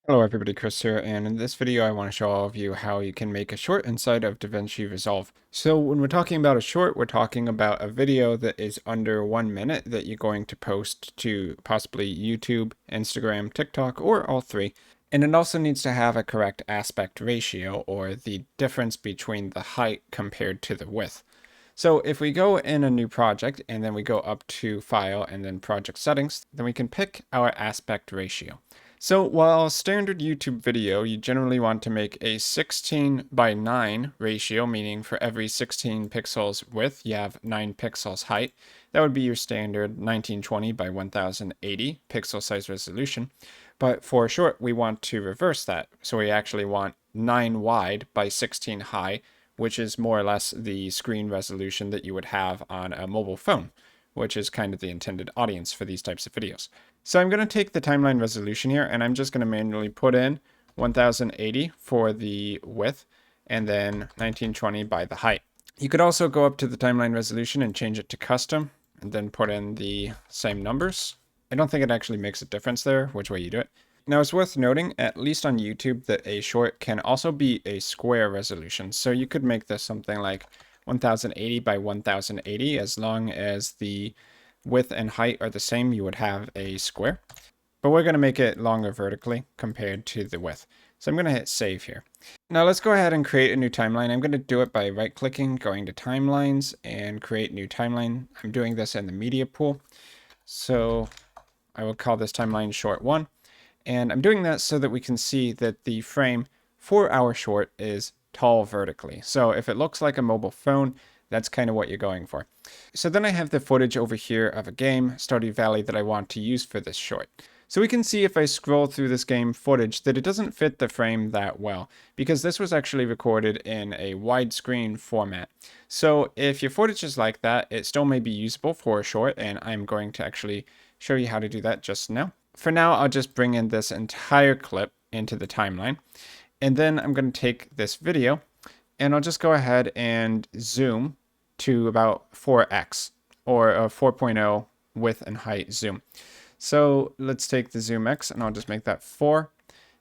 Hello everybody, Chris here, and in this video I want to show all of you how you can make a short inside of DaVinci Resolve. So when we're talking about a short, we're talking about a video that is under 1 minute that you're going to post to possibly YouTube, Instagram, TikTok, or all three. And it also needs to have a correct aspect ratio, or the difference between the height compared to the width. So if we go in a new project and then we go up to File and then Project Settings, then we can pick our aspect ratio. So while a standard YouTube video, you generally want to make a 16:9 ratio, meaning for every 16 pixels width, you have 9 pixels height. That would be your standard 1920 by 1080 pixel size resolution. But for short, we want to reverse that. So we actually want 9 wide by 16 high, which is more or less the screen resolution that you would have on a mobile phone, which is kind of the intended audience for these types of videos. So I'm going to take the timeline resolution here, and I'm just going to manually put in 1080 for the width, and then 1920 by the height. You could also go up to the timeline resolution and change it to custom, and then put in the same numbers. I don't think it actually makes a difference there, which way you do it. Now it's worth noting, at least on YouTube, that a short can also be a square resolution. So you could make this something like 1080 by 1080, as long as the width and height are the same, you would have a square. But we're going to make it longer vertically compared to the width. So I'm going to hit save here. Now let's go ahead and create a new timeline. I'm going to do it by right-clicking, going to timelines, and create new timeline. I'm doing this in the media pool. So I will call this timeline short 1. And I'm doing that so that we can see that the frame for our short is tall vertically. So if it looks like a mobile phone, that's kind of what you're going for. So then I have the footage over here of a game, Stardew Valley, that I want to use for this short. So we can see if I scroll through this game footage that it doesn't fit the frame that well, because this was actually recorded in a widescreen format. So if your footage is like that, it still may be usable for a short, and I'm going to actually show you how to do that just now. For now, I'll just bring in this entire clip into the timeline, and then I'm going to take this video, and I'll just go ahead and zoom to about 4x, or a 4.0 width and height zoom. So let's take the zoom X, and I'll just make that 4.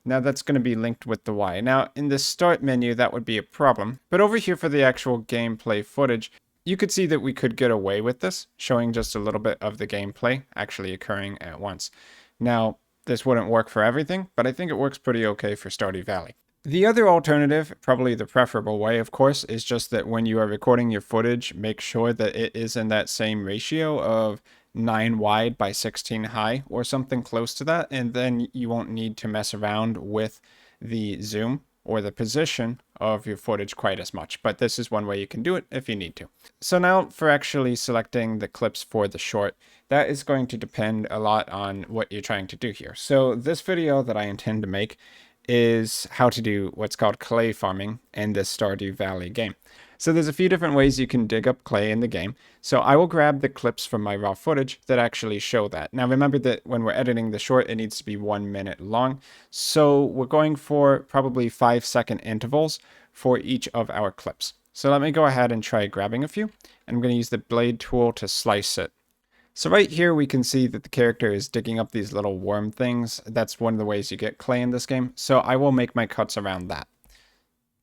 Now that's going to be linked with the Y. Now in the start menu, that would be a problem. But over here for the actual gameplay footage, you could see that we could get away with this, showing just a little bit of the gameplay actually occurring at once. Now, this wouldn't work for everything, but I think it works pretty okay for Stardew Valley. The other alternative, probably the preferable way, of course, is just that when you are recording your footage, make sure that it is in that same ratio of 9 wide by 16 high or something close to that, and then you won't need to mess around with the zoom or the position of your footage quite as much. But this is one way you can do it if you need to. So now for actually selecting the clips for the short, that is going to depend a lot on what you're trying to do here. So this video that I intend to make is how to do what's called clay farming in this Stardew Valley game. So there's a few different ways you can dig up clay in the game. So I will grab the clips from my raw footage that actually show that. Now remember that when we're editing the short, it needs to be 1 minute long. So we're going for probably 5-second intervals for each of our clips. So let me go ahead and try grabbing a few. And I'm going to use the blade tool to slice it. So right here we can see that the character is digging up these little worm things. That's one of the ways you get clay in this game. So I will make my cuts around that.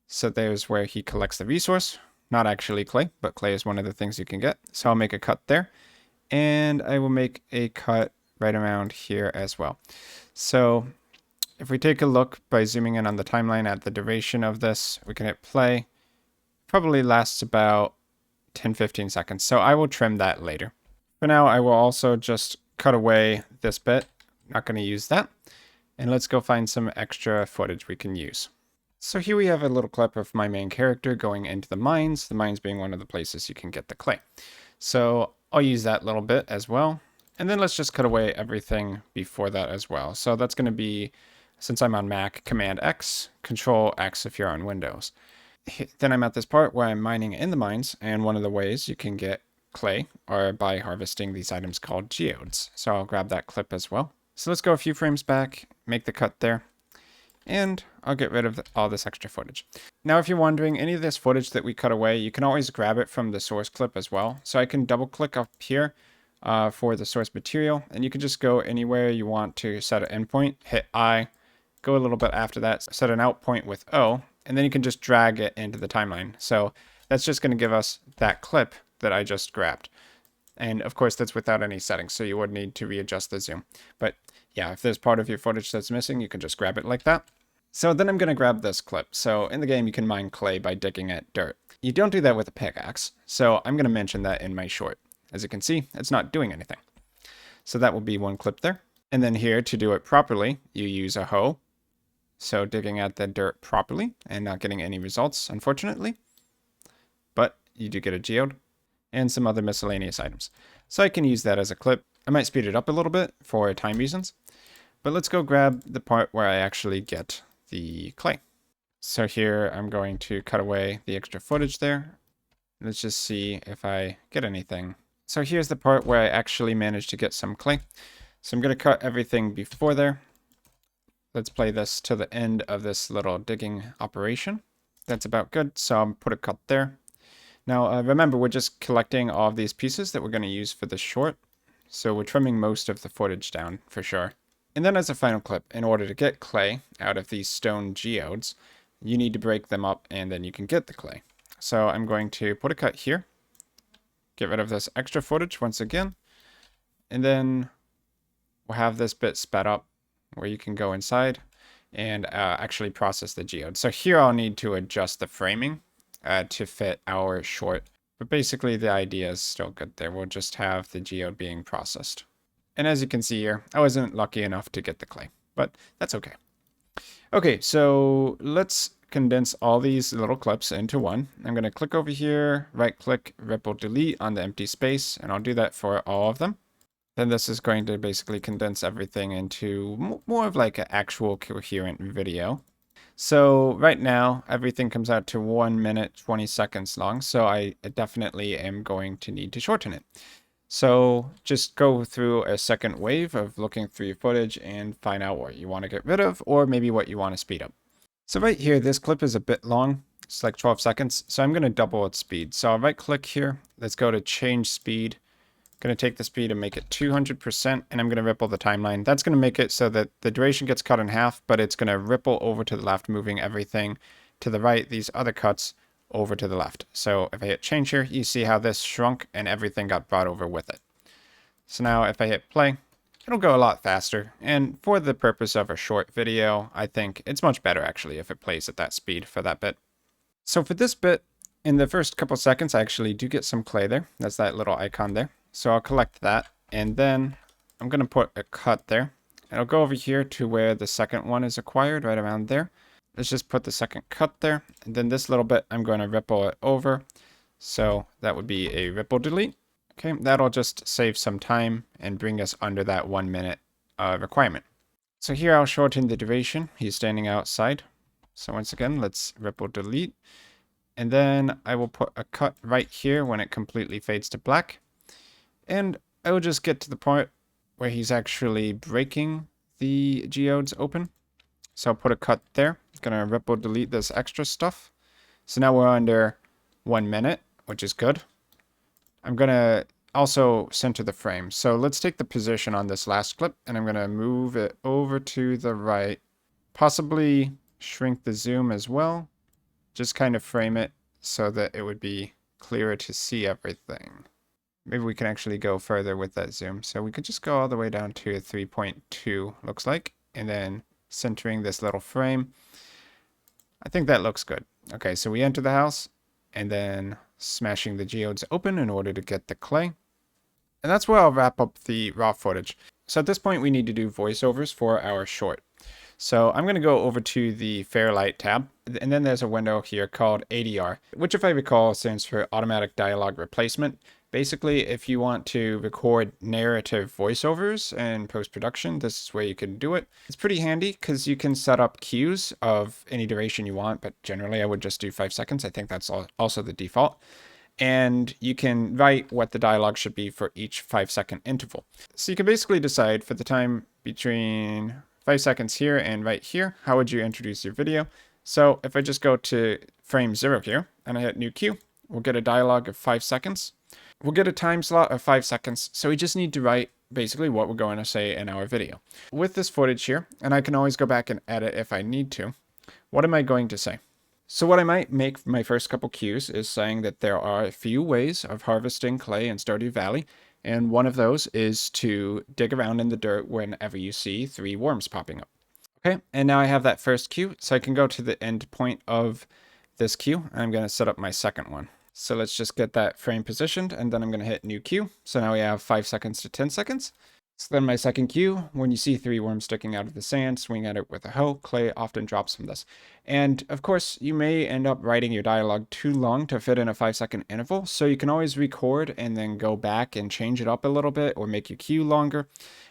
So there's where he collects the resource. Not actually clay, but clay is one of the things you can get. So I'll make a cut there. And I will make a cut right around here as well. So if we take a look by zooming in on the timeline at the duration of this, we can hit play. Probably lasts about 10-15 seconds. So I will trim that later. For now, I will also just cut away this bit. Not going to use that. And let's go find some extra footage we can use. So here we have a little clip of my main character going into the mines being one of the places you can get the clay. So I'll use that little bit as well. And then let's just cut away everything before that as well. So that's going to be, since I'm on Mac, Command X, Control X if you're on Windows. Then I'm at this part where I'm mining in the mines, and one of the ways you can get clay are by harvesting these items called geodes. So I'll grab that clip as well. So let's go a few frames back, make the cut there. And I'll get rid of all this extra footage. Now, if you're wondering, any of this footage that we cut away, you can always grab it from the source clip as well. So I can double click up here for the source material, and you can just go anywhere you want to set an endpoint, hit I, go a little bit after that, set an out point with O, and then you can just drag it into the timeline. So that's just going to give us that clip that I just grabbed. And of course, that's without any settings, so you would need to readjust the zoom. But yeah, if there's part of your footage that's missing, you can just grab it like that. So then I'm going to grab this clip. So in the game, you can mine clay by digging at dirt. You don't do that with a pickaxe, so I'm going to mention that in my short. As you can see, it's not doing anything. So that will be one clip there. And then here, to do it properly, you use a hoe. So digging at the dirt properly and not getting any results, unfortunately. But you do get a geode and some other miscellaneous items. So I can use that as a clip. I might speed it up a little bit for time reasons. But let's go grab the part where I actually get the clay. So here I'm going to cut away the extra footage there. Let's just see if I get anything. So here's the part where I actually managed to get some clay. So I'm going to cut everything before there. Let's play this to the end of this little digging operation. That's about good. So I'll put a cut there. Now remember, we're just collecting all of these pieces that we're going to use for this short. So we're trimming most of the footage down for sure. And then as a final clip, in order to get clay out of these stone geodes, you need to break them up and then you can get the clay. So I'm going to put a cut here, get rid of this extra footage once again, and then we'll have this bit sped up where you can go inside and actually process the geode. So here I'll need to adjust the framing to fit our short, but basically the idea is still good there. We'll just have the geode being processed. And as you can see here, I wasn't lucky enough to get the clay, but that's okay. Okay, so let's condense all these little clips into one. I'm going to click over here, right click, ripple delete on the empty space, and I'll do that for all of them. Then this is going to basically condense everything into more of like an actual coherent video. So right now, everything comes out to 1 minute, 20 seconds long. So I definitely am going to need to shorten it. So just go through a second wave of looking through your footage and find out what you want to get rid of or maybe what you want to speed up. So right here, this clip is a bit long. It's like 12 seconds. So I'm going to double its speed. So I'll right click here. Let's go to change speed. I'm going to take the speed and make it 200%, and I'm going to ripple the timeline. That's going to make it so that the duration gets cut in half, but it's going to ripple over to the left, moving everything to the right, these other cuts over to the left. So if I hit change here, you see how this shrunk and everything got brought over with it. So now if I hit play, it'll go a lot faster. And for the purpose of a short video, I think it's much better actually if it plays at that speed for that bit. So for this bit, in the first couple seconds, I actually do get some clay there. That's that little icon there. So I'll collect that, and then I'm going to put a cut there. And I'll go over here to where the second one is acquired, right around there. Let's just put the second cut there. And then this little bit, I'm going to ripple it over. So that would be a ripple delete. Okay, that'll just save some time and bring us under that 1 minute requirement. So here I'll shorten the duration. He's standing outside. So once again, let's ripple delete. And then I will put a cut right here when it completely fades to black. And I will just get to the point where he's actually breaking the geodes open. So I'll put a cut there. Gonna ripple delete this extra stuff. So now we're under 1 minute, which is good. I'm gonna also center the frame. So let's take the position on this last clip and I'm gonna move it over to the right. Possibly shrink the zoom as well. Just kind of frame it so that it would be clearer to see everything. Maybe we can actually go further with that zoom. So we could just go all the way down to 3.2, looks like, and then centering this little frame. I think that looks good. Okay, so we enter the house and then smashing the geodes open in order to get the clay. And that's where I'll wrap up the raw footage. So at this point, we need to do voiceovers for our short. So I'm going to go over to the Fairlight tab, and then there's a window here called ADR, which if I recall stands for Automatic Dialog Replacement. Basically, if you want to record narrative voiceovers in post-production, this is where you can do it. It's pretty handy because you can set up cues of any duration you want, but generally I would just do 5 seconds. I think that's also the default. And you can write what the dialogue should be for each 5-second interval. So you can basically decide for the time between 5 seconds here and right here, how would you introduce your video? So if I just go to frame 0 here and I hit new cue, we'll get a dialogue of 5 seconds. We'll get a time slot of 5 seconds. So we just need to write basically what we're going to say in our video. With this footage here, and I can always go back and edit if I need to, what am I going to say? So what I might make my first couple cues is saying that there are a few ways of harvesting clay in Stardew Valley, and one of those is to dig around in the dirt whenever you see 3 worms popping up. Okay, and now I have that first cue, so I can go to the end point of this cue, and I'm going to set up my second one. So let's just get that frame positioned, and then I'm going to hit new cue. So now we have 5 seconds to 10 seconds. So then my second cue, when you see 3 worms sticking out of the sand, swing at it with a hoe. Clay often drops from this. And of course, you may end up writing your dialogue too long to fit in a 5-second interval, so you can always record and then go back and change it up a little bit or make your cue longer.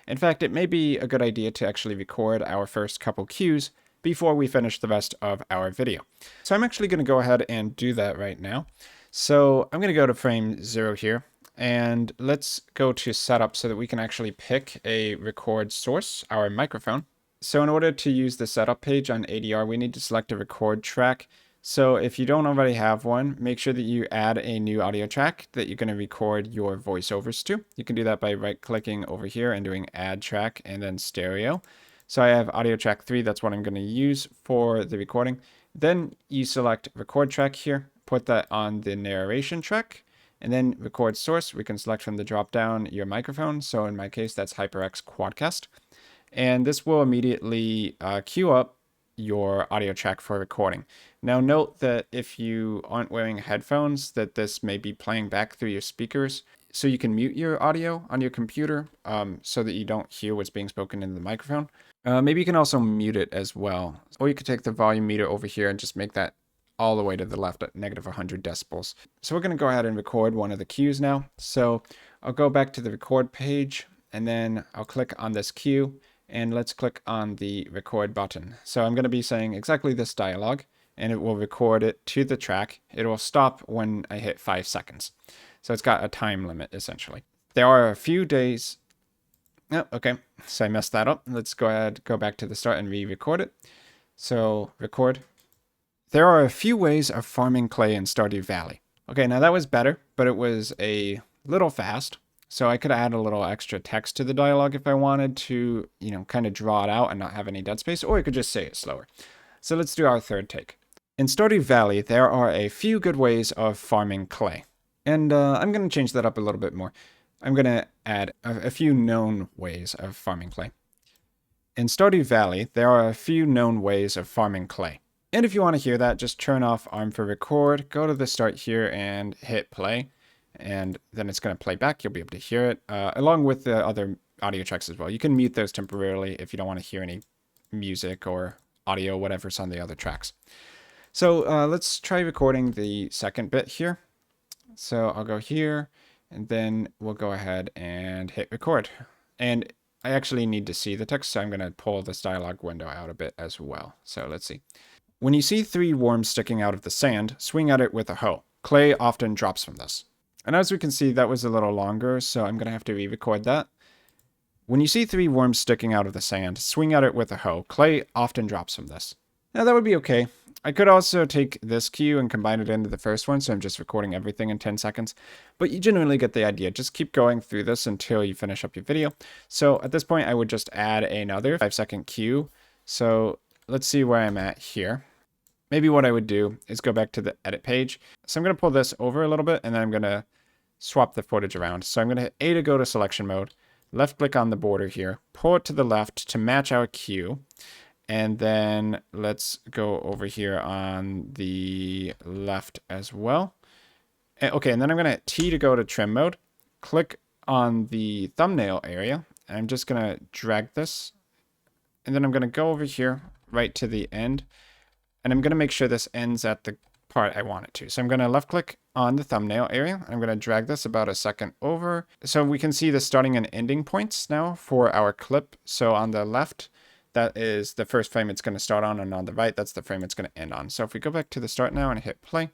In fact, it may be a good idea to actually record our first couple cues before we finish the rest of our video. So I'm actually going to go ahead and do that right now. So I'm going to go to frame 0 here. And let's go to setup so that we can actually pick a record source, our microphone. So in order to use the setup page on ADR, we need to select a record track. So if you don't already have one, make sure that you add a new audio track that you're going to record your voiceovers to. You can do that by right-clicking over here and doing add track and then stereo. So I have audio track 3, that's what I'm going to use for the recording. Then you select record track here, put that on the narration track. And then record source, we can select from the drop down your microphone. So in my case, that's HyperX Quadcast. And this will immediately queue up your audio track for recording. Now note that if you aren't wearing headphones, that this may be playing back through your speakers. So you can mute your audio on your computer so that you don't hear what's being spoken into the microphone. Maybe you can also mute it as well. Or you could take the volume meter over here and just make that all the way to the left at negative 100 decibels. So we're going to go ahead and record one of the cues now. So I'll go back to the record page and then I'll click on this cue and let's click on the record button. So I'm going to be saying exactly this dialogue and it will record it to the track. It will stop when I hit 5 seconds. So it's got a time limit essentially. There are a few days. Oh, okay. So I messed that up. Let's go ahead, go back to the start and re-record it. So record. There are a few ways of farming clay in Stardew Valley. Okay, now that was better, but it was a little fast. So I could add a little extra text to the dialogue if I wanted to, kind of draw it out and not have any dead space, or I could just say it slower. So let's do our third take. In Stardew Valley, there are a few good ways of farming clay. And I'm going to change that up a little bit more. I'm going to add a few known ways of farming clay. In Stardew Valley, there are a few known ways of farming clay. And if you want to hear that, just turn off arm for record, go to the start here and hit play. And then it's going to play back. You'll be able to hear it along with the other audio tracks as well. You can mute those temporarily if you don't want to hear any music or audio, whatever's on the other tracks. So let's try recording the second bit here. So I'll go here and then we'll go ahead and hit record. And I actually need to see the text, so I'm going to pull this dialog window out a bit as well. So let's see. When you see 3 worms sticking out of the sand, swing at it with a hoe. Clay often drops from this. And as we can see, that was a little longer, so I'm going to have to re-record that. When you see 3 worms sticking out of the sand, swing at it with a hoe. Clay often drops from this. Now that would be okay. I could also take this cue and combine it into the first one, so I'm just recording everything in 10 seconds. But you generally get the idea. Just keep going through this until you finish up your video. So at this point, I would just add another 5-second cue. So let's see where I'm at here. Maybe what I would do is go back to the edit page. So I'm going to pull this over a little bit, and then I'm going to swap the footage around. So I'm going to hit A to go to selection mode, left click on the border here, pull it to the left to match our cue. And then let's go over here on the left as well. Okay, and then I'm going to hit T to go to trim mode, click on the thumbnail area. And I'm just going to drag this. And then I'm going to go over here right to the end. And I'm going to make sure this ends at the part I want it to. So I'm going to left click on the thumbnail area. I'm going to drag this about a second over. So we can see the starting and ending points now for our clip. So on the left, that is the first frame it's going to start on, and on the right, that's the frame it's going to end on. So if we go back to the start now and hit play,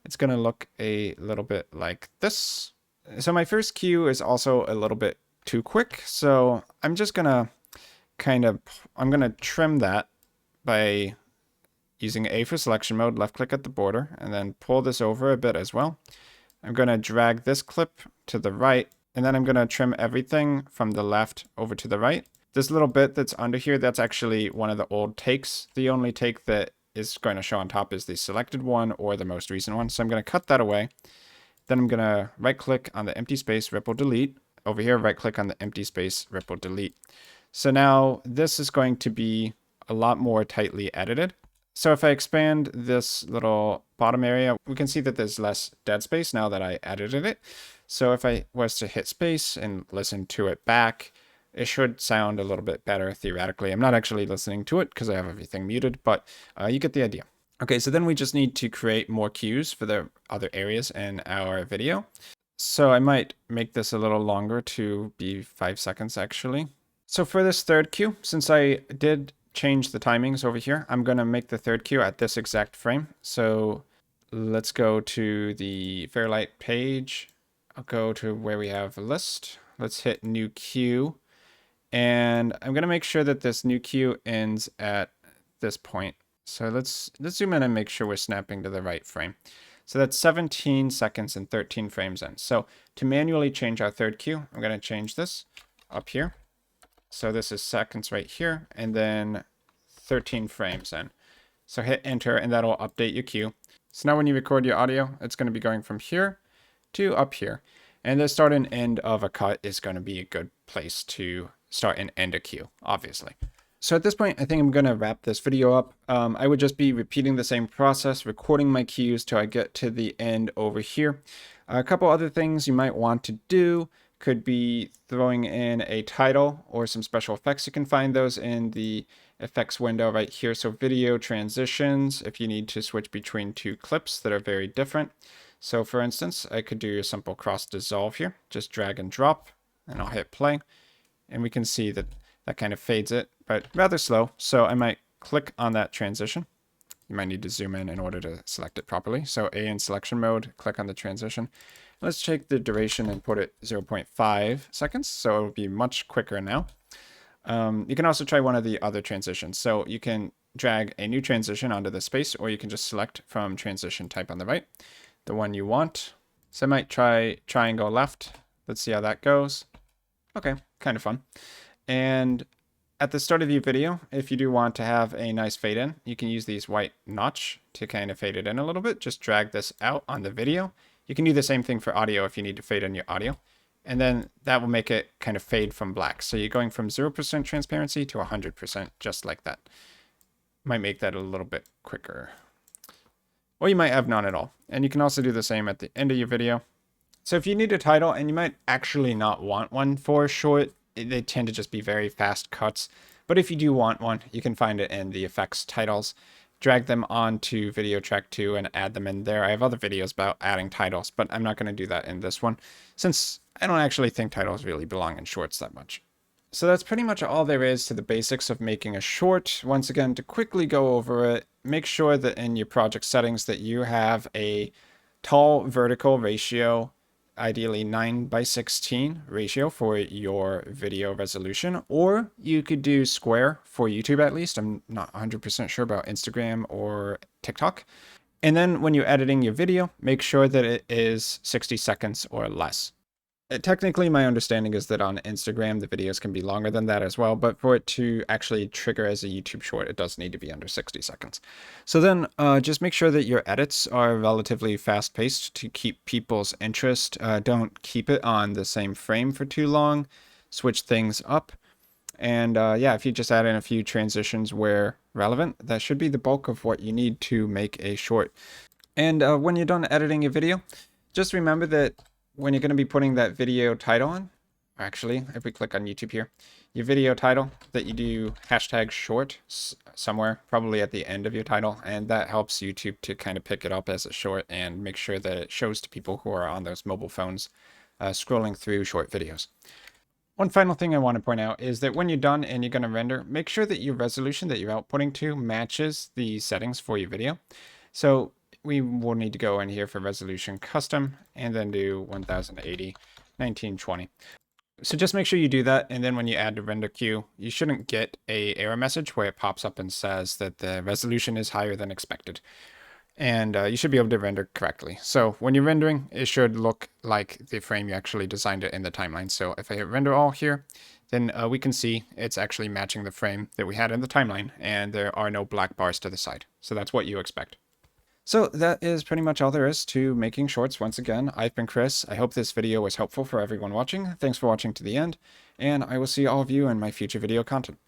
it's going to look a little bit like this. So my first cue is also a little bit too quick. So I'm just going to I'm going to trim that by using A for selection mode, left click at the border, and then pull this over a bit as well. I'm going to drag this clip to the right And then I'm going to trim everything from the left over to the right. This little bit that's under here, that's actually one of the old takes. The only take that is going to show on top is the selected one or the most recent one. So I'm going to cut that away. Then I'm going to right click on the empty space, ripple delete. Over here, right click on the empty space, ripple delete. So now this is going to be a lot more tightly edited. So if I expand this little bottom area, we can see that there's less dead space now that I edited it. So if I was to hit space and listen to it back, it should sound a little bit better theoretically. I'm not actually listening to it because I have everything muted, but you get the idea. Okay, so then we just need to create more cues for the other areas in our video. So I might make this a little longer to be 5 seconds actually. So for this third cue, since I did change the timings over here, I'm going to make the third cue at this exact frame. So let's go to the Fairlight page. I'll go to where we have a list. Let's hit new cue. And I'm going to make sure that this new cue ends at this point. So let's zoom in and make sure we're snapping to the right frame. So that's 17 seconds and 13 frames in. So to manually change our third cue, I'm going to change this up here. So this is seconds right here, and then 13 frames in. So hit enter, and that'll update your cue. So now when you record your audio, it's going to be going from here to up here. And the start and end of a cut is going to be a good place to start and end a cue, obviously. So at this point, I think I'm going to wrap this video up. I would just be repeating the same process, recording my cues till I get to the end over here. A couple other things you might want to do could be throwing in a title or some special effects. You can find those in the effects window right here. So video transitions, if you need to switch between two clips that are very different. So for instance, I could do a simple cross dissolve here, just drag and drop, and I'll hit play. And we can see that that kind of fades it, but rather slow. So I might click on that transition. You might need to zoom in order to select it properly. So A in selection mode, click on the transition. Let's check the duration and put it 0.5 seconds. So it'll be much quicker now. You can also try one of the other transitions. So you can drag a new transition onto the space, or you can just select from transition type on the right, the one you want. So I might try triangle left. Let's see how that goes. Okay, kind of fun. And at the start of your video, if you do want to have a nice fade in, you can use these white notch to kind of fade it in a little bit. Just drag this out on the video. You can do the same thing for audio if you need to fade in your audio. And then that will make it kind of fade from black. So you're going from 0% transparency to 100%, just like that. Might make that a little bit quicker. Or you might have none at all. And you can also do the same at the end of your video. So if you need a title, and you might actually not want one for a short, they tend to just be very fast cuts. But if you do want one, you can find it in the effects titles. Drag them onto video track 2 and add them in there. I have other videos about adding titles, but I'm not going to do that in this one, since I don't actually think titles really belong in shorts that much. So that's pretty much all there is to the basics of making a short. Once again, to quickly go over it, make sure that in your project settings that you have a tall vertical ratio, ideally 9:16 ratio for your video resolution, or you could do square for YouTube at least. I'm not 100% sure about Instagram or TikTok. And then when you're editing your video, make sure that it is 60 seconds or less. Technically, my understanding is that on Instagram, the videos can be longer than that as well, but for it to actually trigger as a YouTube short, it does need to be under 60 seconds. So then just make sure that your edits are relatively fast-paced to keep people's interest. Don't keep it on the same frame for too long. Switch things up. And yeah, if you just add in a few transitions where relevant, that should be the bulk of what you need to make a short. And when you're done editing your video, just remember that when you're going to be putting that video title on, actually, if we click on YouTube here, your video title, that you do hashtag short somewhere, probably at the end of your title, and that helps YouTube to kind of pick it up as a short and make sure that it shows to people who are on those mobile phones scrolling through short videos. One final thing I want to point out is that when you're done and you're going to render, make sure that your resolution that you're outputting to matches the settings for your video. So we will need to go in here for resolution custom and then do 1080, 1920. So just make sure you do that. And then when you add the render queue, you shouldn't get a error message where it pops up and says that the resolution is higher than expected. and you should be able to render correctly. So when you're rendering, it should look like the frame you actually designed it in the timeline. So if I hit render all here, then we can see it's actually matching the frame that we had in the timeline, and there are no black bars to the side. So that's what you expect. So that is pretty much all there is to making shorts. Once again, I've been Chris. I hope this video was helpful for everyone watching. Thanks for watching to the end, and I will see all of you in my future video content.